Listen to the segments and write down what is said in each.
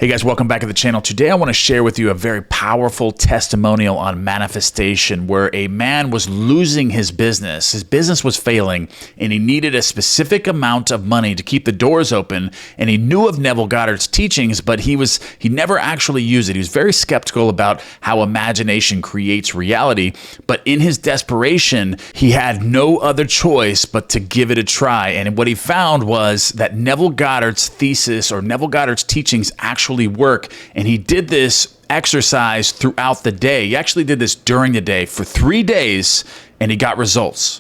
Hey guys, welcome back to the channel. Today I want to share with you a very powerful testimonial on manifestation where a man was losing his business. His business was failing and he needed a specific amount of money to keep the doors open, and he knew of Neville Goddard's teachings, but he never actually used it. He was very skeptical about how imagination creates reality, but in his desperation, he had no other choice but to give it a try. And what he found was that Neville Goddard's thesis or Neville Goddard's teachings actually work, and he did this exercise throughout the day. He actually did this during the day for 3 days, and he got results.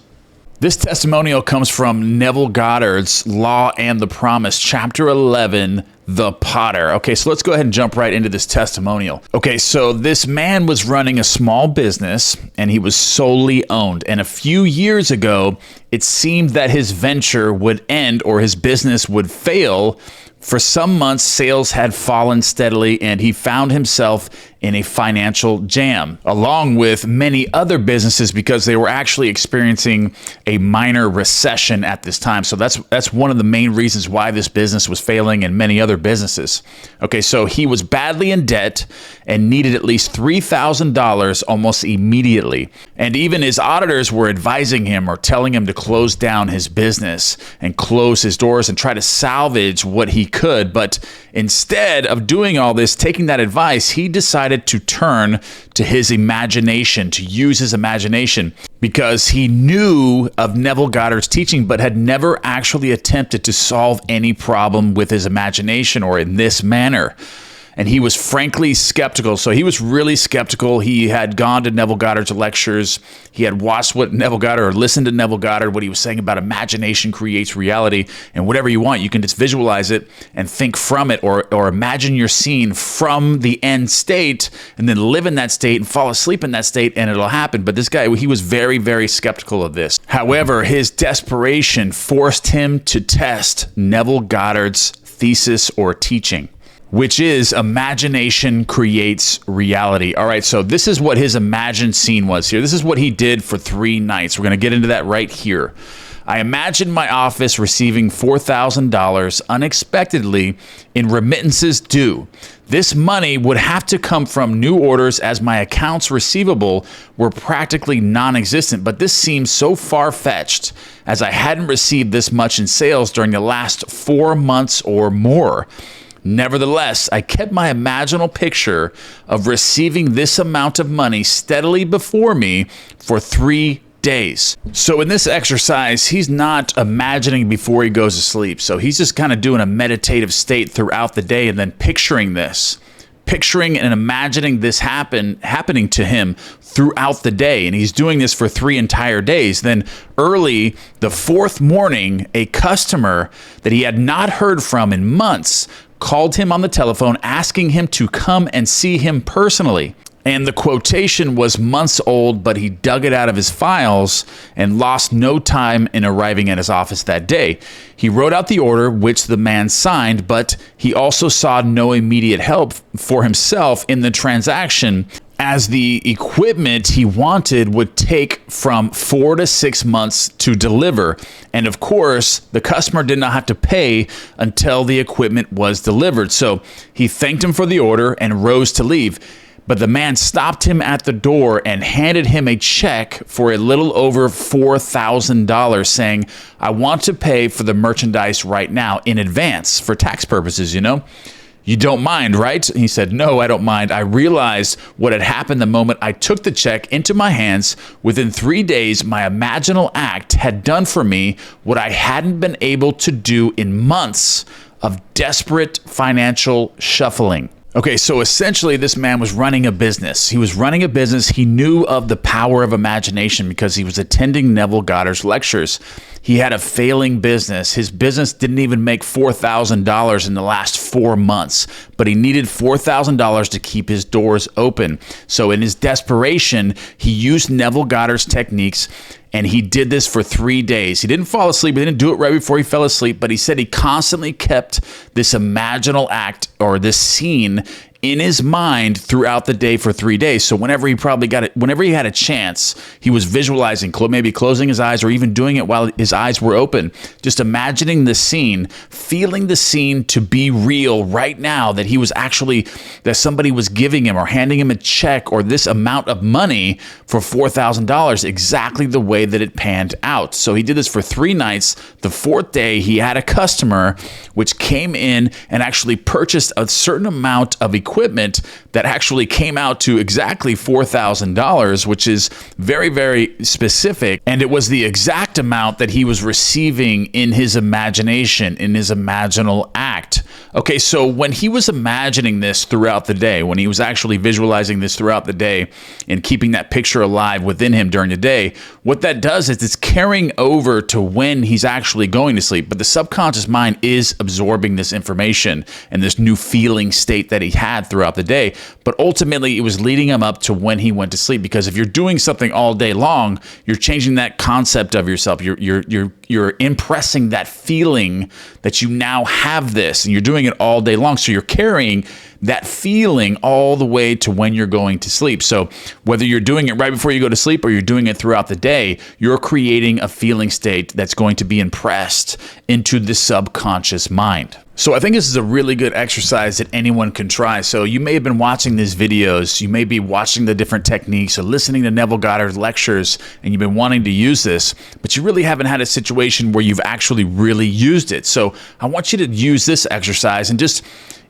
This testimonial comes from Neville Goddard's Law and the Promise, chapter 11, The Potter. Okay, so let's go ahead and jump right into this testimonial. Okay, so this man was running a small business and he was solely owned. And a few years ago, it seemed that his venture would end or his business would fail. For some months, sales had fallen steadily and he found himself in a financial jam, along with many other businesses, because they were actually experiencing a minor recession at this time. So that's one of the main reasons why this business was failing and many other businesses. Okay, so he was badly in debt and needed at least $3,000 almost immediately. And even his auditors were advising him or telling him to close down his business and close his doors and try to salvage what he could. But instead of doing all this, taking that advice, he decided to turn to his imagination, to use his imagination, because he knew of Neville Goddard's teaching, but had never actually attempted to solve any problem with his imagination or in this manner. And he was frankly skeptical. So he was really skeptical. He had gone to Neville Goddard's lectures. He had watched what Neville Goddard or listened to Neville Goddard, what he was saying about imagination creates reality. And whatever you want, you can just visualize it and think from it, or imagine your scene from the end state and then live in that state and fall asleep in that state and it'll happen. But this guy, he was very, very skeptical of this. However, his desperation forced him to test Neville Goddard's thesis or teaching, which is imagination creates reality. All right, so this is what his imagined scene was here. This is what he did for 3 nights. We're going to get into that right here. I imagined my office receiving $4,000 unexpectedly in remittances due. This money would have to come from new orders as my accounts receivable were practically non-existent, but this seemed so far-fetched as I hadn't received this much in sales during the last 4 months or more. Nevertheless, I kept my imaginal picture of receiving this amount of money steadily before me for 3 days. So in this exercise, he's not imagining before he goes to sleep. So he's just kind of doing a meditative state throughout the day and then picturing this. Picturing and imagining this happening to him throughout the day. And he's doing this for 3 entire days. Then early the 4th morning, a customer that he had not heard from in months called him on the telephone asking him to come and see him personally. And the quotation was months old, but he dug it out of his files and lost no time in arriving at his office that day. He wrote out the order, which the man signed, but he also saw no immediate help for himself in the transaction, as the equipment he wanted would take from 4 to 6 months to deliver. And of course, the customer did not have to pay until the equipment was delivered. So he thanked him for the order and rose to leave. But the man stopped him at the door and handed him a check for a little over $4,000, saying, "I want to pay for the merchandise right now in advance for tax purposes, you know. You don't mind, right?" He said, "No, I don't mind. I realized what had happened the moment I took the check into my hands. Within 3 days, my imaginal act had done for me what I hadn't been able to do in months of desperate financial shuffling." Okay, so essentially this man was running a business. He was running a business. He knew of the power of imagination because he was attending Neville Goddard's lectures. He had a failing business. His business didn't even make $4,000 in the last 4 months, but he needed $4,000 to keep his doors open. So in his desperation, he used Neville Goddard's techniques, and he did this for 3 days. He didn't fall asleep. He didn't do it right before he fell asleep, but he said he constantly kept this imaginal act or this scene in his mind throughout the day for 3 days. So whenever he had a chance, he was visualizing, maybe closing his eyes or even doing it while his eyes were open, just imagining the scene, feeling the scene to be real right now, that somebody was giving him or handing him a check or this amount of money for $4,000, exactly the way that it panned out. So he did this for 3 nights. The 4th day, he had a customer which came in and actually purchased a certain amount of equipment that actually came out to exactly $4,000, which is very, very specific. And it was the exact amount that he was receiving in his imagination, in his imaginal act. Okay, so when he was imagining this throughout the day, when he was actually visualizing this throughout the day and keeping that picture alive within him during the day, what that does is it's carrying over to when he's actually going to sleep. But the subconscious mind is absorbing this information and this new feeling state that he had throughout the day. But ultimately, it was leading him up to when he went to sleep. Because if you're doing something all day long, you're changing that concept of yourself. You're impressing that feeling that you now have this, and you're doing it all day long. So you're carrying that feeling all the way to when you're going to sleep. So whether you're doing it right before you go to sleep or you're doing it throughout the day, you're creating a feeling state that's going to be impressed into the subconscious mind. So I think this is a really good exercise that anyone can try. So you may have been watching these videos, you may be watching the different techniques or listening to Neville Goddard's lectures, and you've been wanting to use this, but you really haven't had a situation where you've actually really used it. So I want you to use this exercise and just,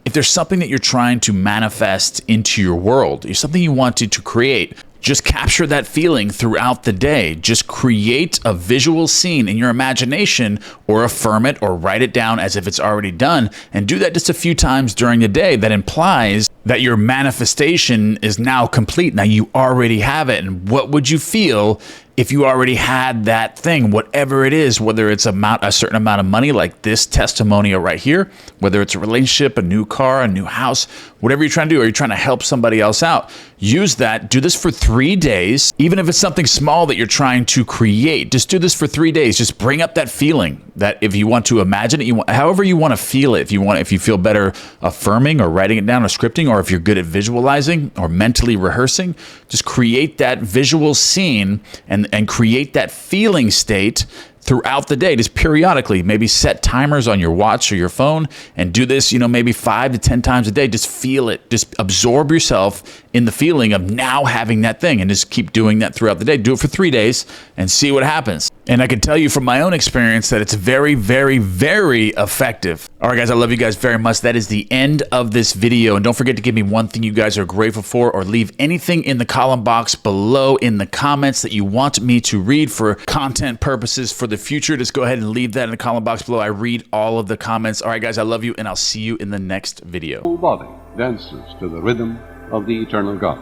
if there's something that you're trying to manifest into your world, or something you wanted to create, just capture that feeling throughout the day. Just create a visual scene in your imagination, or affirm it or write it down as if it's already done, and do that just a few times during the day. That implies that your manifestation is now complete. Now you already have it. And what would you feel if you already had that thing, whatever it is, whether it's a certain amount of money like this testimonial right here, whether it's a relationship, a new car, a new house, whatever you're trying to do, or you're trying to help somebody else out, use that. Do this for 3 days. Even if it's something small that you're trying to create, just do this for 3 days. Just bring up that feeling that if you want to imagine it, however you want to feel it. If you feel better affirming or writing it down or scripting, or if you're good at visualizing or mentally rehearsing, just create that visual scene and create that feeling state throughout the day. Just periodically, maybe set timers on your watch or your phone and do this, maybe 5 to 10 times a day. Just feel it. Just absorb yourself in the feeling of now having that thing, and just keep doing that throughout the day. Do it for 3 days and see what happens. And I can tell you from my own experience that it's very, very, very effective. All right, guys, I love you guys very much. That is the end of this video. And don't forget to give me one thing you guys are grateful for, or leave anything in the column box below in the comments that you want me to read for content purposes for the future. Just go ahead and leave that in the column box below. I read all of the comments. All right, guys, I love you, and I'll see you in the next video. The whole body dances to the rhythm of the eternal God.